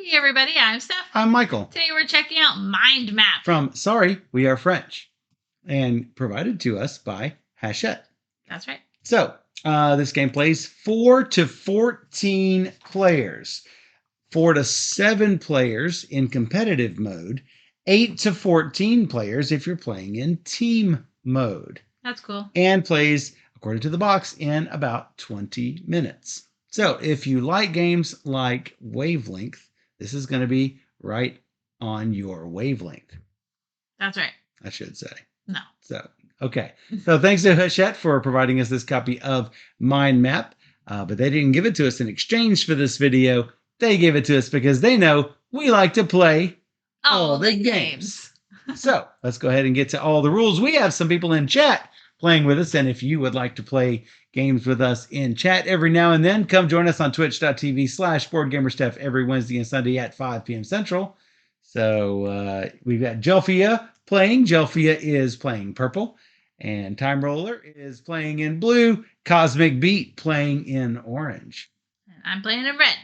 Hey everybody, I'm Steph. I'm Michael. Today we're checking out Mind Map. From Sorry, We Are French. And provided to us by Hachette. That's right. So, this game plays 4 to 14 players. 4 to 7 players in competitive mode. 8 to 14 players if you're playing in team mode. That's cool. And plays, according to the box, in about 20 minutes. So, if you like games like Wavelength, this is going to be right on your wavelength. That's right. I should say. No. So, okay. So thanks to Hachette for providing us this copy of Mind Map. But they didn't give it to us in exchange for this video. They gave it to us because they know we like to play all the games. So let's go ahead and get to all the rules. We have some people in chat playing with us. And if you would like to play games with us in chat every now and then, come join us on twitch.tv/BoardGamerSteph every Wednesday and Sunday at 5 p.m. Central. So we've got Jelfia playing. Jelfia is playing purple. And Time Roller is playing in blue. Cosmic Beat playing in orange. And I'm playing in red.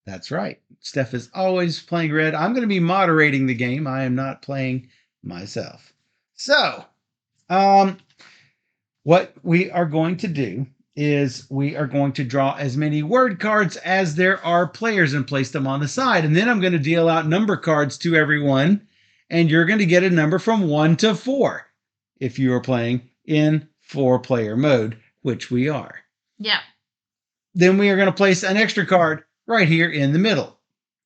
That's right. Steph is always playing red. I'm going to be moderating the game. I am not playing myself. So, what we are going to do is we are going to draw as many word cards as there are players and place them on the side. And then I'm going to deal out number cards to everyone. And you're going to get a number from 1 to 4 if you are playing in 4-player mode, which we are. Yeah. Then we are going to place an extra card right here in the middle.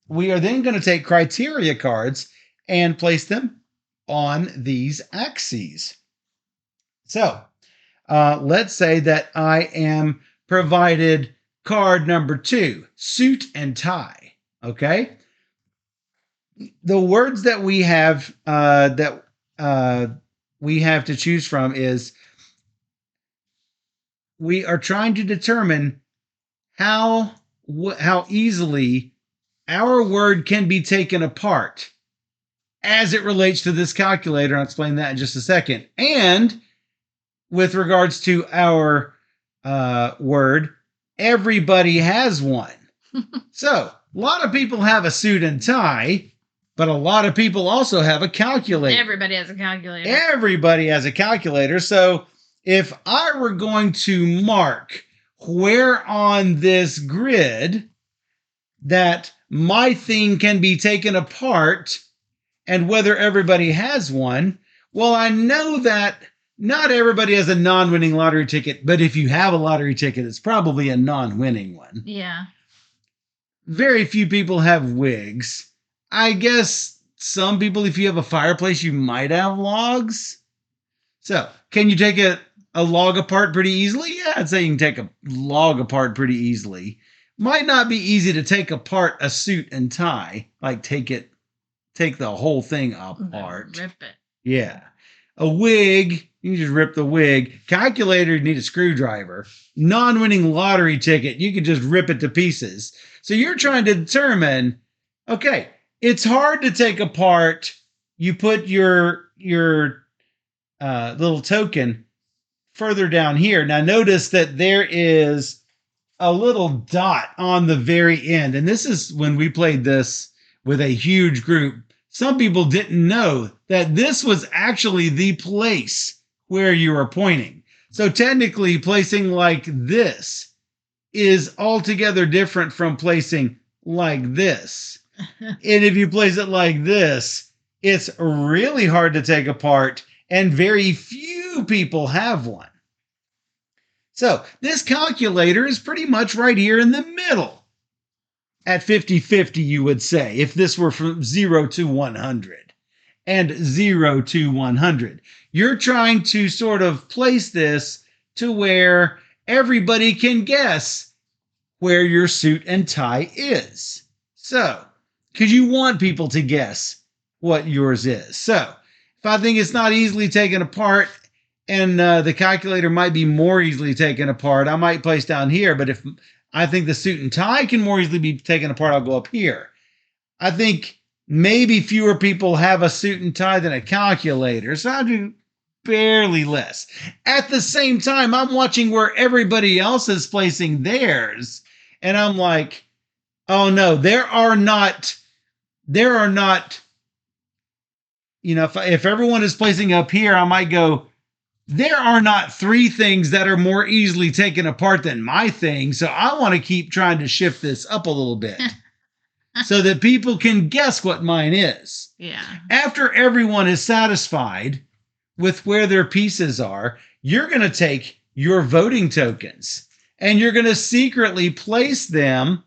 We are then going to take criteria cards and place them on these axes. So, let's say that I am provided card number 2, suit and tie. Okay? The words that we have to choose from is we are trying to determine how easily our word can be taken apart as it relates to this calculator. I'll explain that in just a second. And with regards to our word, everybody has one. So, a lot of people have a suit and tie, but a lot of people also have a calculator. Everybody has a calculator. Everybody has a calculator. So, if I were going to mark where on this grid that my thing can be taken apart and whether everybody has one, well, I know that not everybody has a non-winning lottery ticket, but if you have a lottery ticket, it's probably a non-winning one. Yeah. Very few people have wigs. I guess some people, if you have a fireplace, you might have logs. So, can you take a log apart pretty easily? Yeah, I'd say you can take a log apart pretty easily. Might not be easy to take apart a suit and tie. Like take the whole thing apart. Rip it. Yeah. A wig, you can just rip the wig. Calculator, you need a screwdriver. Non-winning lottery ticket, you can just rip it to pieces. So you're trying to determine, okay, it's hard to take apart. You put your little token further down here. Now notice that there is a little dot on the very end. And this is when we played this with a huge group. Some people didn't know that this was actually the place where you are pointing. So technically placing like this is altogether different from placing like this. And if you place it like this, it's really hard to take apart and very few people have one. So this calculator is pretty much right here in the middle. At 50-50, you would say, if this were from 0 to 100 and 0 to 100. You're trying to sort of place this to where everybody can guess where your suit and tie is. So, because you want people to guess what yours is. So, if I think it's not easily taken apart and the calculator might be more easily taken apart, I might place down here. But if I think the suit and tie can more easily be taken apart, I'll go up here. I think maybe fewer people have a suit and tie than a calculator, so I'll do barely less. At the same time, I'm watching where everybody else is placing theirs, and I'm like, Oh no, there are not. There are not. If everyone is placing up here, I might go. There are not three things that are more easily taken apart than my thing. So I want to keep trying to shift this up a little bit so that people can guess what mine is. Yeah. After everyone is satisfied with where their pieces are, you're going to take your voting tokens and you're going to secretly place them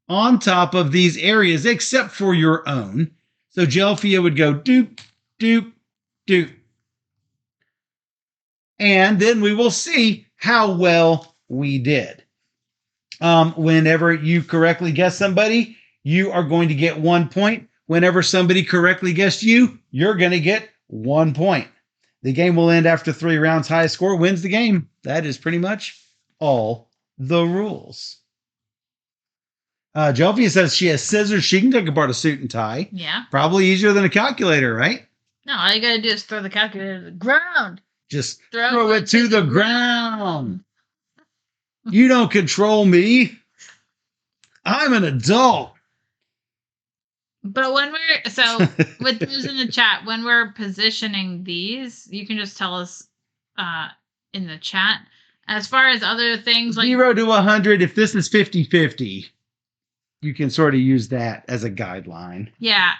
on top of these areas, except for your own. So Jelfia would go doop, doop, doop. And then we will see how well we did. Whenever you correctly guess somebody, you are going to get 1 point. Whenever somebody correctly guessed you, you're going to get 1 point. The game will end after 3 rounds. Highest score wins the game. That is pretty much all the rules. Jelfia says she has scissors. She can take apart a suit and tie. Yeah. Probably easier than a calculator, right? No, all you gotta do is throw the calculator to the ground. Just throw it to the ground. You don't control me. I'm an adult. But when we're with those in the chat, when we're positioning these, you can just tell us in the chat. As far as other things like 0 to 100, if this is 50-50, you can sort of use that as a guideline. Yeah.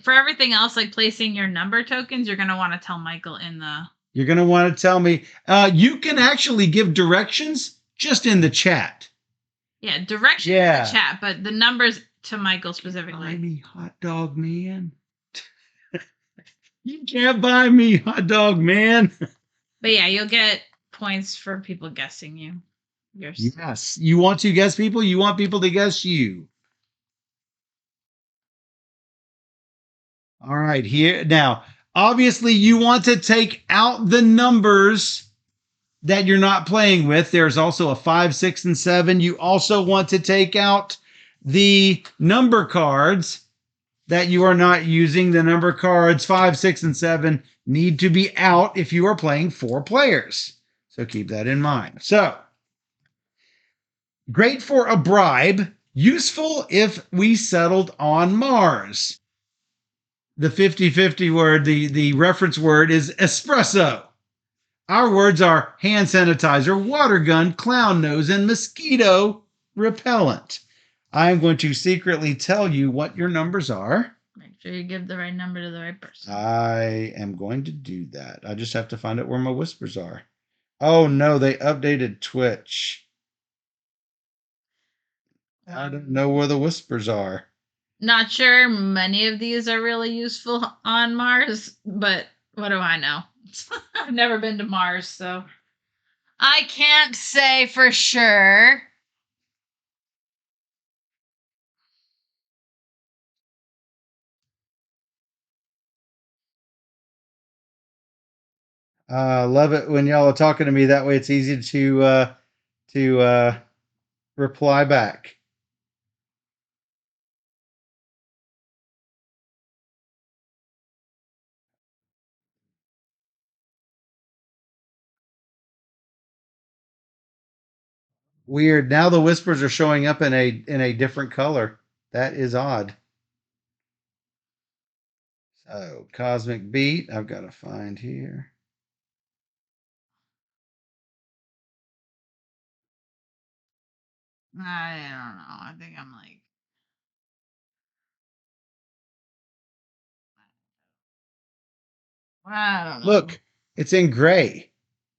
For everything else, like placing your number tokens, you're gonna want to tell Michael in the. You're gonna want to tell me. You can actually give directions just in the chat. Yeah, directions in the chat, but the numbers to Michael specifically. Buy me hot dog, man. You can't buy me hot dog, man. But yeah, you'll get points for people guessing you. Yes. You want to guess people? You want people to guess you. All right, here. Now, obviously, you want to take out the numbers that you're not playing with. There's also a 5, 6, and 7. You also want to take out the number cards that you are not using. The number cards 5, 6, and 7 need to be out if you are playing 4 players. So keep that in mind. So, great for a bribe. Useful if we settled on Mars. The 50-50 word, the reference word is espresso. Our words are hand sanitizer, water gun, clown nose, and mosquito repellent. I'm going to secretly tell you what your numbers are. Make sure you give the right number to the right person. I am going to do that. I just have to find out where my whispers are. Oh no, they updated Twitch. I don't know where the whispers are. Not sure many of these are really useful on Mars, but what do I know? I've never been to Mars, so I can't say for sure. Love it when y'all are talking to me. That way it's easy to reply back. Weird. Now the whispers are showing up in a different color. That is odd. So Cosmic Beat, I've got to find here. I don't know. I think I'm like. I don't know. Look, it's in gray.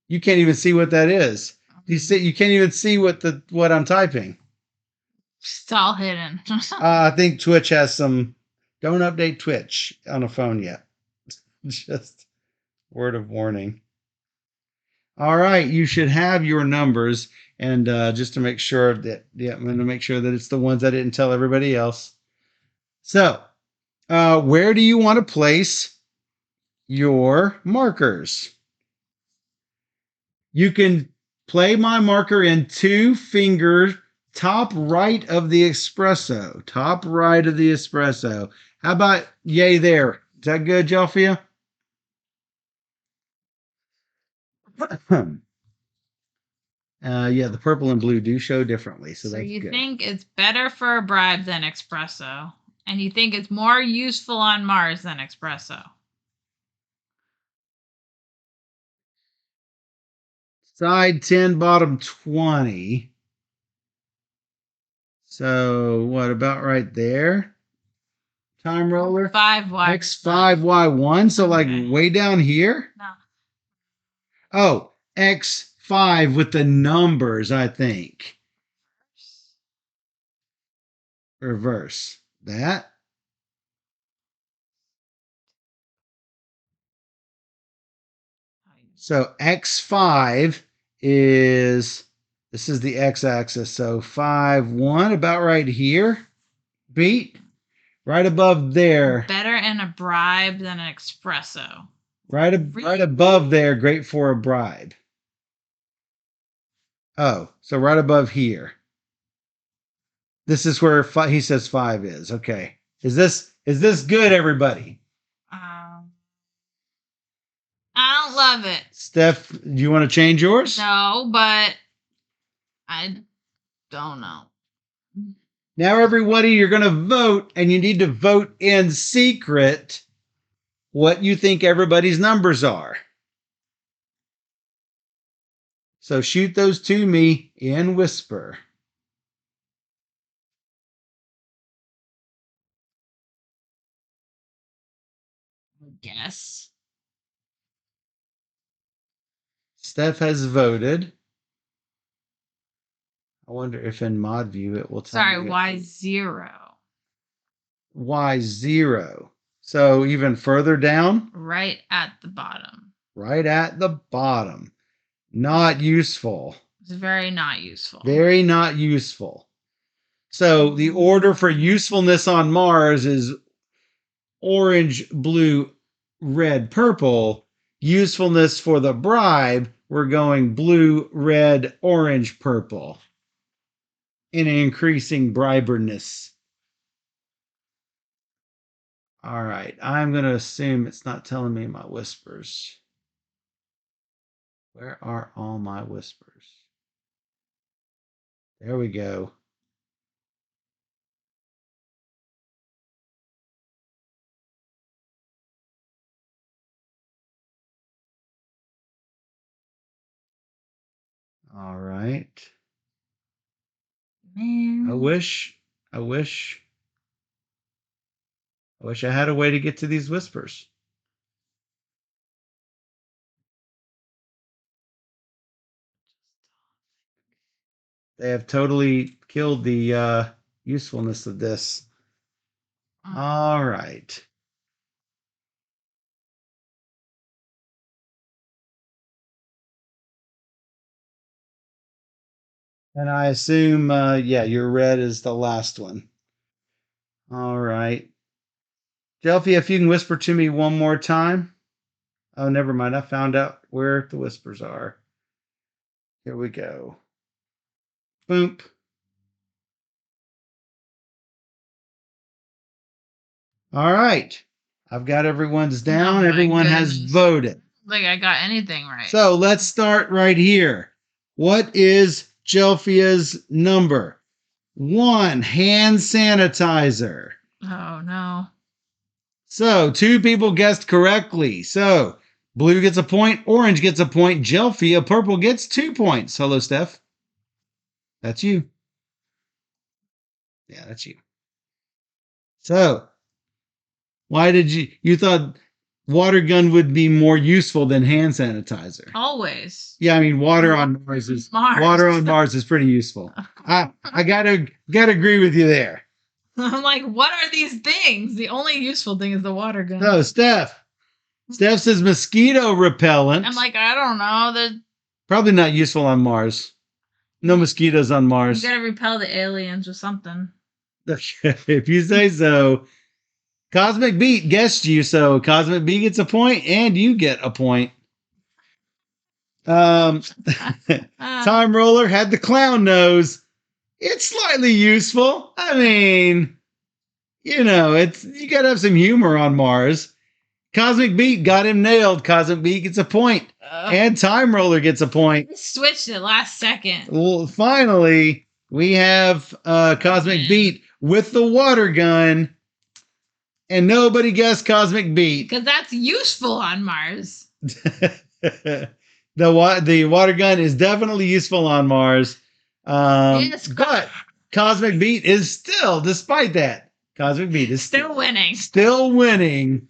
You can't even see what that is. You can't even see what I'm typing. It's all hidden. I think Twitch has some. Don't update Twitch on a phone yet. Just word of warning. All right, you should have your numbers, and just to make sure that I'm going to make sure that it's the ones I didn't tell everybody else. So, where do you want to place your markers? You can play my marker in 2 fingers, top right of the espresso. Top right of the espresso. How about yay there? Is that good, Jelfia? Yeah, the purple and blue do show differently, so So that's you good. think it's better for a bribe than espresso, and you think it's more useful on Mars than espresso. Side 10, bottom 20. So what about right there? Time roller? 5Y. X5Y1. So like Okay. way down here? No. Oh, X5 with the numbers, I think. Reverse that. So X5 is, this is the X axis. So 5, 1, about right here. Beat. Right above there. Better in a bribe than an espresso. Right above there, great for a bribe. Oh, so right above here. This is where he says 5 is. Okay. Is this good, everybody? I don't love it. Steph, do you want to change yours? No, but I don't know. Now, everybody, you're going to vote, and you need to vote in secret what you think everybody's numbers are. So shoot those to me in whisper. Guess. Steph has voted. I wonder if in mod view it will tell me. Sorry, Y0. Y0. So even further down? Right at the bottom. Right at the bottom. Not useful. It's very not useful. Very not useful. So the order for usefulness on Mars is orange, blue, red, purple. Usefulness for the bribe, we're going blue, red, orange, purple. In increasing briberness. All right, I'm going to assume it's not telling me my whispers. Where are all my whispers? There we go. All right. Man. I wish I had a way to get to these whispers. They have totally killed the usefulness of this. All right. And I assume, yeah, your red is the last one. All right. Delphi, if you can whisper to me one more time. Oh, never mind. I found out where the whispers are. Here we go. Boom. All right. I've got everyone's down. Oh, everyone has voted. Like I got anything right. So let's start right here. What is Jelfia's number? 1, hand sanitizer. Oh, no. So 2 people guessed correctly. So blue gets a point, orange gets a point, Jelfia, purple gets 2 points. Hello, Steph. That's you. Yeah, that's you. So why did you thought water gun would be more useful than hand sanitizer? Always. Yeah, I mean water on Mars is pretty useful. I gotta agree with you there. I'm like, what are these things? The only useful thing is the water gun. No, Steph says mosquito repellent. I'm like, I don't know. They're probably not useful on Mars. No mosquitoes on Mars. You gotta repel the aliens or something. If you say so. Cosmic Beat guessed you, so Cosmic Beat gets a point, and you get a point. Time Roller had the clown nose. It's slightly useful. I mean, you gotta have some humor on Mars. Cosmic Beat got him nailed. Cosmic Beat gets a point. And Time Roller gets a point. We switched it last second. Well, finally, we have Cosmic Beat with the water gun. And nobody guessed Cosmic Beat. Because that's useful on Mars. The water gun is definitely useful on Mars. Yes, but Cosmic Beat is still, despite that, Cosmic Beat is still winning. Still winning.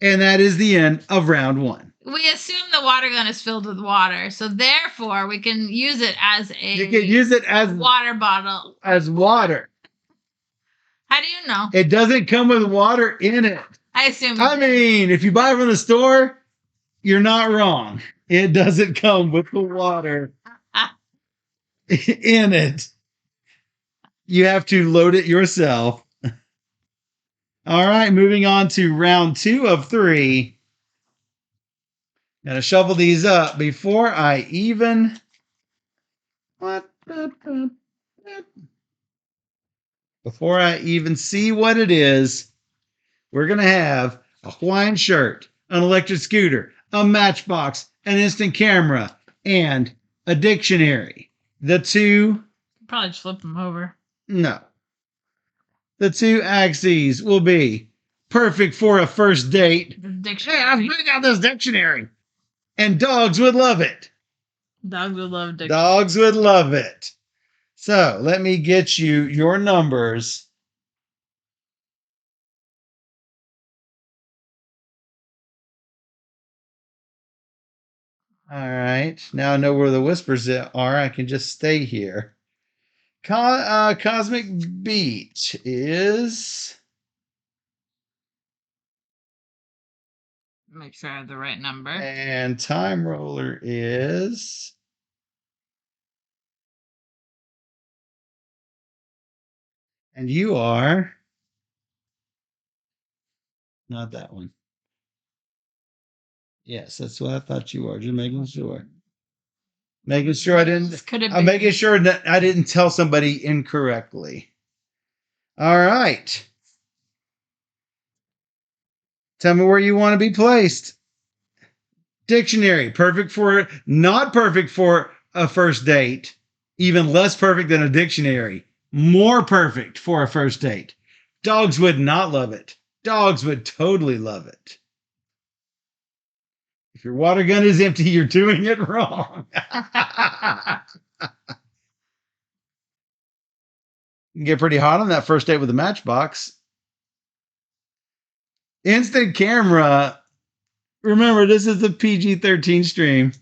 And that is the end of round one. We assume the water gun is filled with water, so therefore we can use it as You can use it as water bottle. As water. How do you know? It doesn't come with water in it. I assume. I mean, if you buy it from the store, you're not wrong. It doesn't come with the water in it. You have to load it yourself. All right, moving on to round 2 of 3. Gotta shovel these up before I even... Before I even see what it is, we're going to have a Hawaiian shirt, an electric scooter, a matchbox, an instant camera, and a dictionary. The two... Probably just flip them over. No. The two axes will be perfect for a first date. The dictionary. Hey, I'm putting out this dictionary. And dogs would love it. Dogs would love dictionary. Dogs would love it. So let me get you your numbers. All right. Now I know where the whispers are. I can just stay here. Cosmic Beat is... Make sure I have the right number. And Time Roller is... And you are... Not that one. Yes, that's what I thought you were. Just making sure. Making sure I didn't... I'm making sure that I didn't tell somebody incorrectly. All right. Tell me where you want to be placed. Dictionary, perfect for, not perfect for a first date. Even less perfect than a dictionary. More perfect for a first date. Dogs would not love it. Dogs would totally love it. If your water gun is empty, you're doing it wrong. You can get pretty hot on that first date with a matchbox. Instant camera. Remember, this is a PG-13 stream.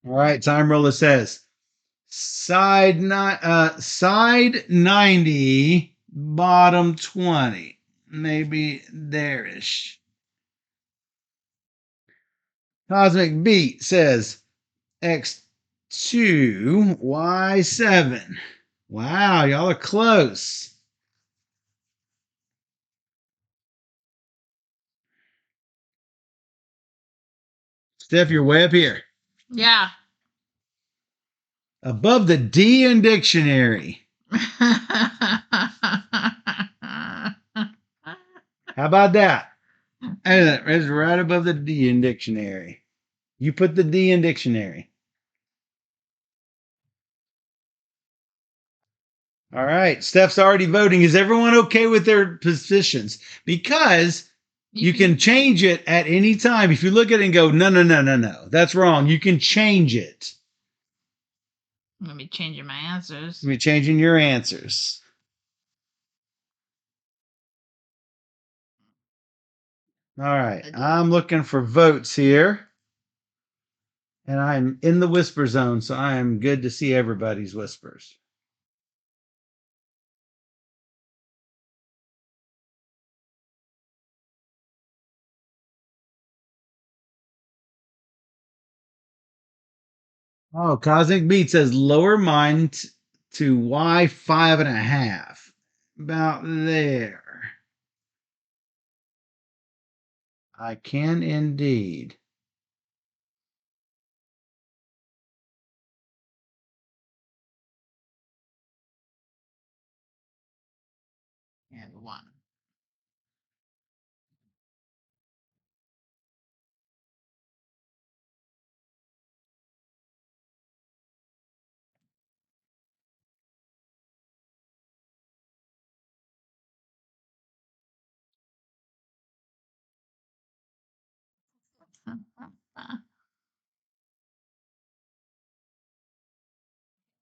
All right, Time Roller says side 90, bottom 20. Maybe there-ish. Cosmic Beat says X2, Y7. Wow, y'all are close. Steph, you're way up here. Yeah. Above the D in dictionary. How about that? It's right above the D in dictionary. You put the D in dictionary. All right. Steph's already voting. Is everyone okay with their positions? Because you can change it at any time. If you look at it and go, no, that's wrong. You can change it. I'm going to be changing my answers. You'll be changing your answers. All right. I'm looking for votes here. And I'm in the whisper zone, so I am good to see everybody's whispers. Oh, Cosmic Beat says lower mine to Y 5.5. About there. I can indeed.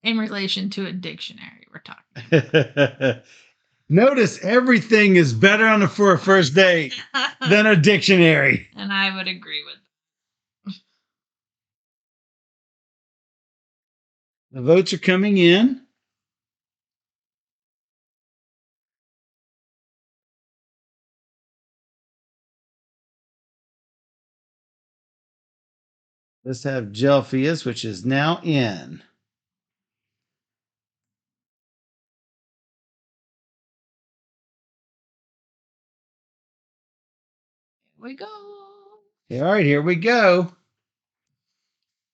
In relation to a dictionary, we're talking. Notice everything is better for a first date than a dictionary. And I would agree with The votes are coming in. Let's have Gelfius, which is now in. Here we go. All right, here we go.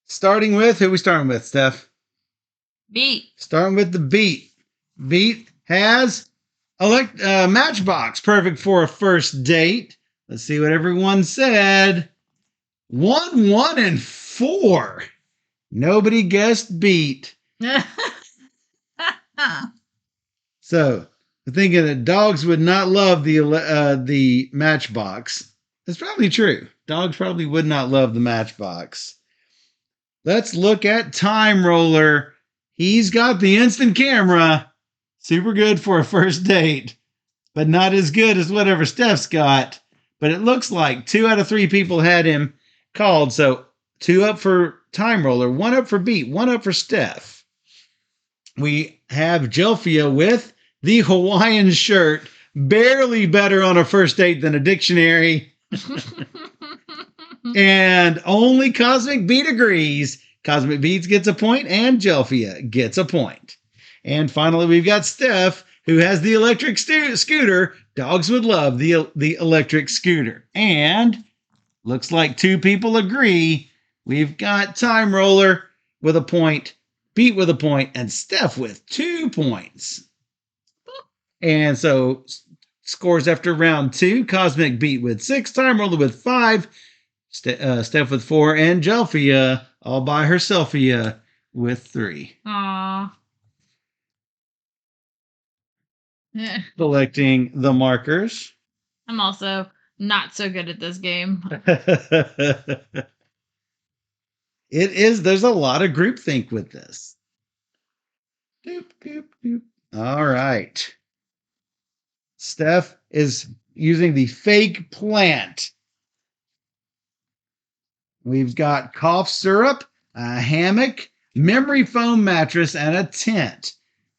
Starting with, who we starting with, Steph? Beat. Starting with the Beat. Beat has Matchbox, perfect for a first date. Let's see what everyone said. 1, 1, and 4. Nobody guessed Beat. So, thinking that dogs would not love the Matchbox. That's probably true. Dogs probably would not love the Matchbox. Let's look at Time Roller. He's got the instant camera. Super good for a first date, but not as good as whatever Steph's got. But it looks like 2 out of 3 people had him called. So 2 up for Time Roller, 1 up for Beat, 1 up for Steph. We have Jelfia with the Hawaiian shirt. Barely better on a first date than a dictionary. And only Cosmic Beat agrees. Cosmic Beats gets a point, and Jelfia gets a point. And finally, we've got Steph, who has the electric scooter. Dogs would love the electric scooter. And looks like 2 people agree. We've got Time Roller with a point, Beat with a point, and Steph with 2 points. And so scores after round 2, Cosmic Beat with 6, Time Roller with 5, Steph with 4, and Jelfia all by herself with 3. Aww. Collecting the markers. I'm also not so good at this game. There's a lot of groupthink with this. Doop, doop, doop. All right. Steph is using the fake plant. We've got cough syrup, a hammock, memory foam mattress, and a tent.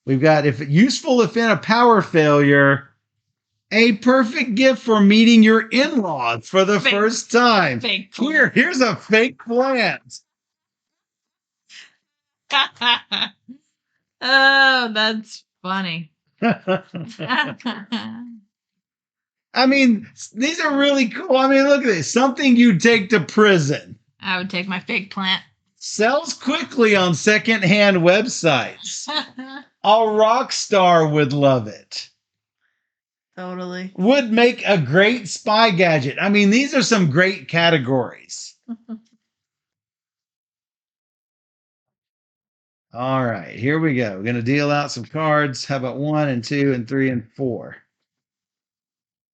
We've got useful if in a power failure, a perfect gift for meeting your in-laws for the first time. Fake Here's a fake plant. Oh, that's funny. I mean, these are really cool. I mean, look at this. Something you'd take to prison. I would take my fake plant. Sells quickly on secondhand websites. A rock star would love it. Totally. Would make a great spy gadget. I mean, these are some great categories. All right, here we go. We're going to deal out some cards. How about 1 and 2 and 3 and 4?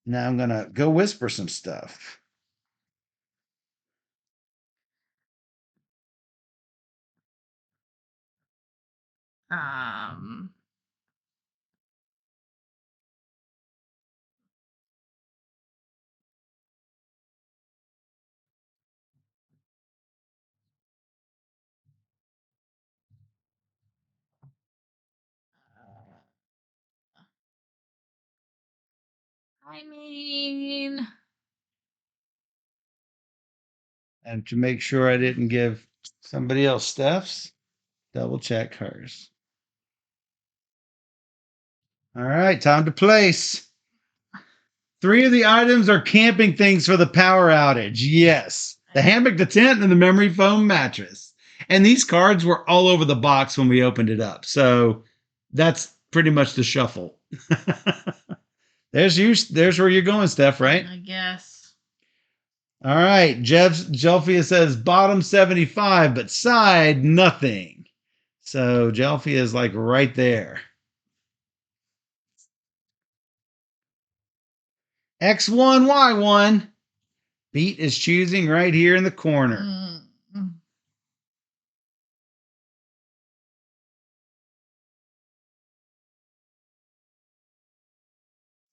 Now I'm going to go whisper some stuff. Um, I mean, And to make sure I didn't give somebody else Steph's, double check hers. All right, time to place. 3 of the items are camping things for the power outage. Yes. The hammock, the tent, and the memory foam mattress. And these cards were all over the box when we opened it up. So that's pretty much the shuffle. There's where you're going, Steph, right? I guess. All right. Jelfia says bottom 75, but side nothing. So Jelfia is like right there. X1, Y1. Beat is choosing right here in the corner. Mm.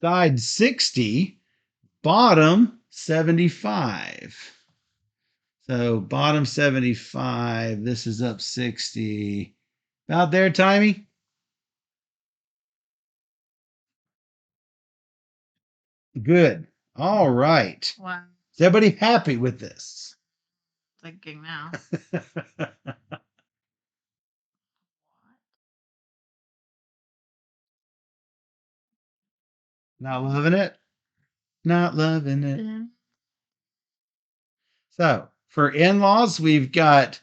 Side 60, bottom 75. So bottom 75, this is up 60. About there, Timey? Good. All right. Wow. Is everybody happy with this? Thinking now. Not loving it? Not loving it. So for in-laws, we've got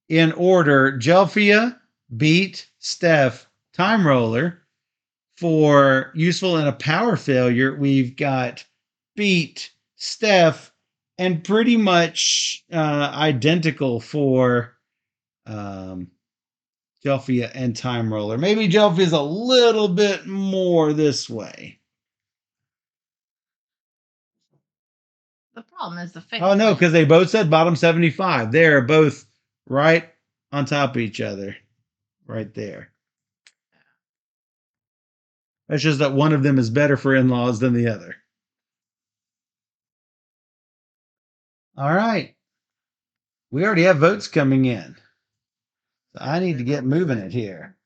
in order Jelfia, Beat, Steph, Time Roller. For useful in a power failure, we've got Beat, Steph, and pretty much identical for Jelfia and Time Roller. Maybe Jelfia's a little bit more this way. The problem is the fake. Oh, no, because they both said bottom 75. They're both right on top of each other. Right there. It's just that one of them is better for in-laws than the other. All right. We already have votes coming in. So I need to get moving it here.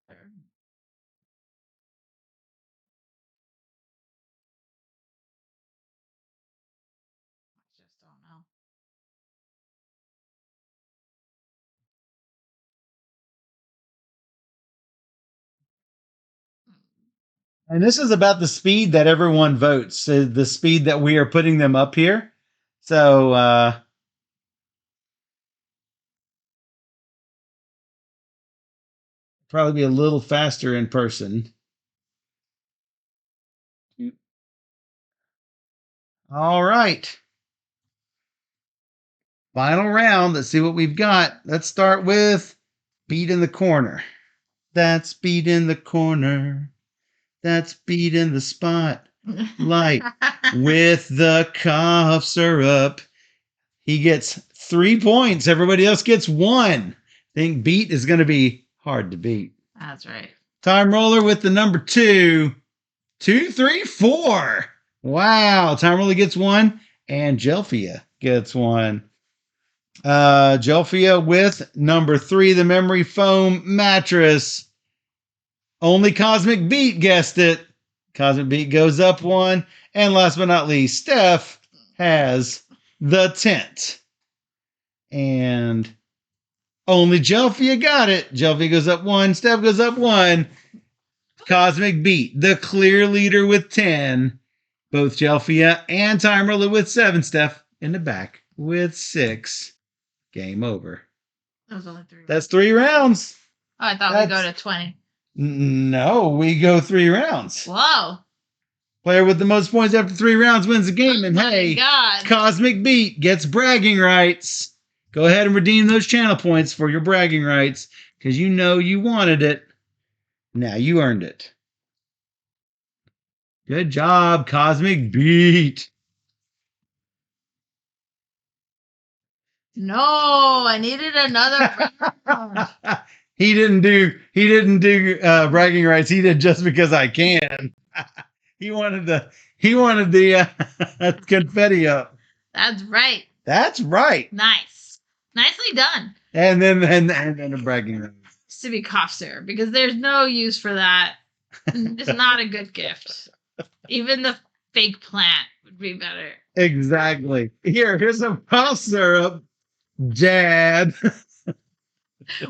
I just don't know. And this is about the speed that everyone votes, the speed that we are putting them up here. So probably be a little faster in person. All right. Final round. Let's see what we've got. Let's start with Beat in the corner. That's Beat in the corner. That's Beat in the spot. Light with the cough syrup. He gets 3 points. Everybody else gets 1. I think Beat is going to be hard to beat. That's right. Time Roller with the number 2. 2, 3, 4. Wow. Time Roller gets 1. And Jelfia gets 1. Jelfia with number 3, the memory foam mattress. Only Cosmic Beat guessed it. Cosmic Beat goes up 1. And last but not least, Steph has the tent. And only Jelfia got it. Jelfia goes up 1. Steph goes up 1. Cosmic Beat, the clear leader with 10. Both Jelfia and Time Roller with 7. Steph in the back with 6. Game over. That was only 3. That's 3 rounds. Oh, I thought we'd go to 20. No, we go 3 rounds. Whoa. Player with the most points after 3 rounds wins the game. And hey, God. Cosmic Beat gets bragging rights. Go ahead and redeem those channel points for your bragging rights because you know you wanted it. Now you earned it. Good job, Cosmic Beat. No, I needed another round. He didn't do bragging rights. He did just because I can. he wanted the confetti up. That's right. That's right. Nice. Nicely done. And then a bragging rights. To be cough syrup because there's no use for that. It's not a good gift. Even the fake plant would be better. Exactly. Here's some cough syrup, Dad.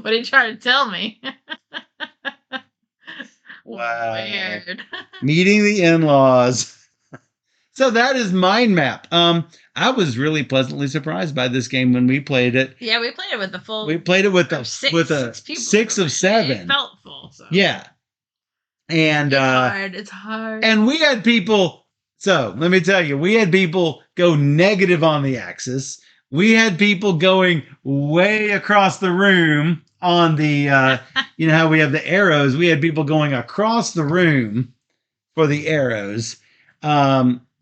What are you trying to tell me? Wow. Weird. Meeting the in-laws. So that is Mind Map. I was really pleasantly surprised by this game when we played it. Yeah, we played it with the full. We played it with a six 6 of 7. It felt full. So. Yeah, and it's hard. And we had people. So let me tell you, we had people go negative on the axis. We had people going way across the room on the. You know how we have the arrows. We had people going across the room for the arrows.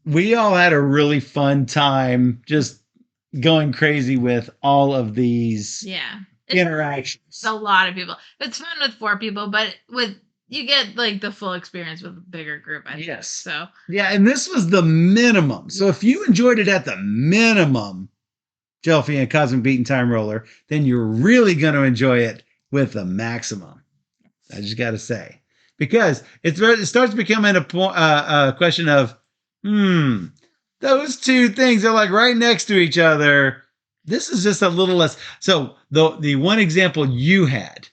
we all had a really fun time just going crazy with all of these Yeah. interactions. It's a lot of people. It's fun with 4 people, but with you get like the full experience with a bigger group, I think. Yes. So Yeah, and this was the minimum. So if you enjoyed it at the minimum, Jelfie and Cosmic Beat and Time Roller, then you're really going to enjoy it with the maximum. I just got to say. Because it starts becoming a question of, those two things are like right next to each other. This is just a little less. So the one example you had,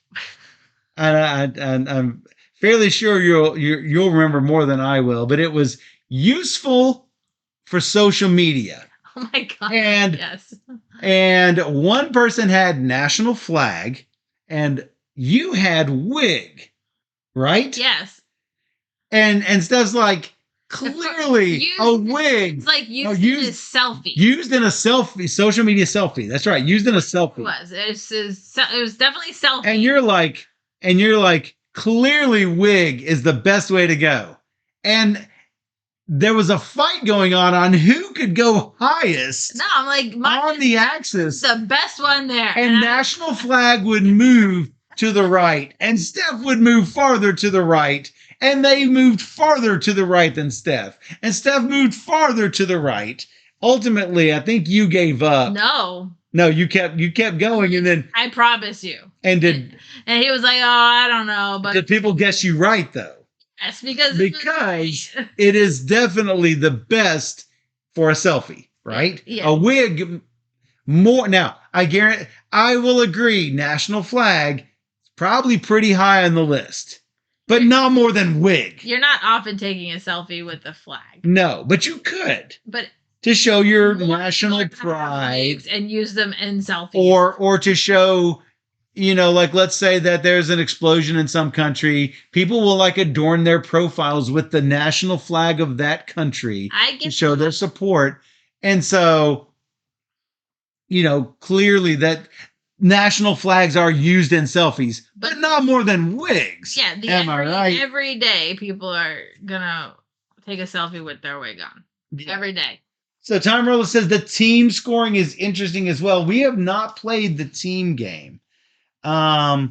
and I'm fairly sure you'll remember more than I will, but it was useful for social media. oh my god. And yes. And one person had national flag, and you had wig, right? Yes. And Steph's like, clearly a wig. It's like used in a selfie. Used in a selfie, social media selfie. That's right. Used in a selfie. It was definitely selfie. And you're like, clearly wig is the best way to go. And there was a fight going on who could go highest. No, I'm like on the axis. The best one there. And national flag would move to the right, and Steph would move farther to the right, and they moved farther to the right than Steph, and Steph moved farther to the right. Ultimately, I think you gave up. No, you kept going, and then I promise you. And he was like, "Oh, I don't know," but did people guess you right though? Yes, because it is definitely the best for a selfie, right? Yeah. A wig more. Now, I will agree, national flag is probably pretty high on the list, but not more than wig. You're not often taking a selfie with the flag. No, but you could. But to show your national pride and use them in selfies. Or to show, like let's say that there's an explosion in some country, people will like adorn their profiles with the national flag of that country to show their support. And so, clearly that national flags are used in selfies, but not more than wigs. Yeah, am I right? Every day people are gonna take a selfie with their wig on. Yeah. Every day. So Time Roller says the team scoring is interesting as well. We have not played the team game. But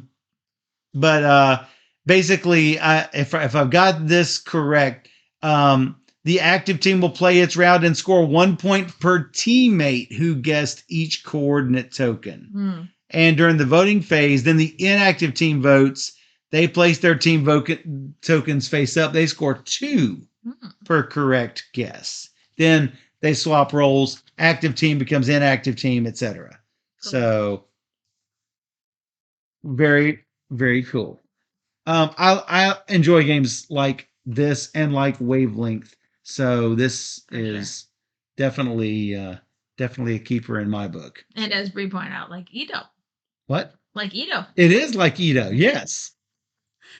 basically, if I've got this correct, the active team will play its round and score 1 point per teammate who guessed each coordinate token. And during the voting phase, then the inactive team votes. They place their team tokens face up. They score 2 per correct guess. Then they swap roles. Active team becomes inactive team, etc. Cool. So very, very cool. I enjoy games like this and like Wavelength. So this is definitely a keeper in my book. And as Bree pointed out, like Edo. What? Like Edo. It is like Edo, yes.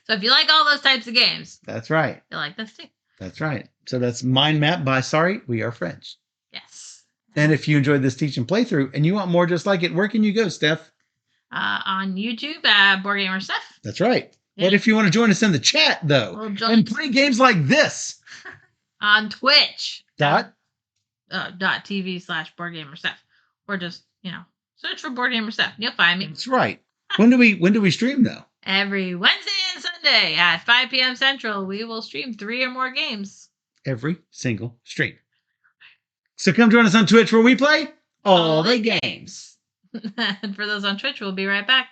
So if you like all those types of games, that's right. You like this too. That's right. So that's Mind Map by Sorry, We Are Friends. Yes. And if you enjoyed this teach and playthrough and you want more just like it, where can you go, Steph? On YouTube, Board Gamer Steph. That's right. Yeah. And if you want to join us in the chat, though, and play games like this. On Twitch. .tv/Board Gamer Steph. Or just, search for Board Gamer Steph. You'll find me. That's right. When do we stream, though? Every Wednesday and Sunday at 5 p.m. Central, we will stream 3 or more games. Every single stream. So come join us on Twitch where we play all the games. And for those on Twitch, we'll be right back.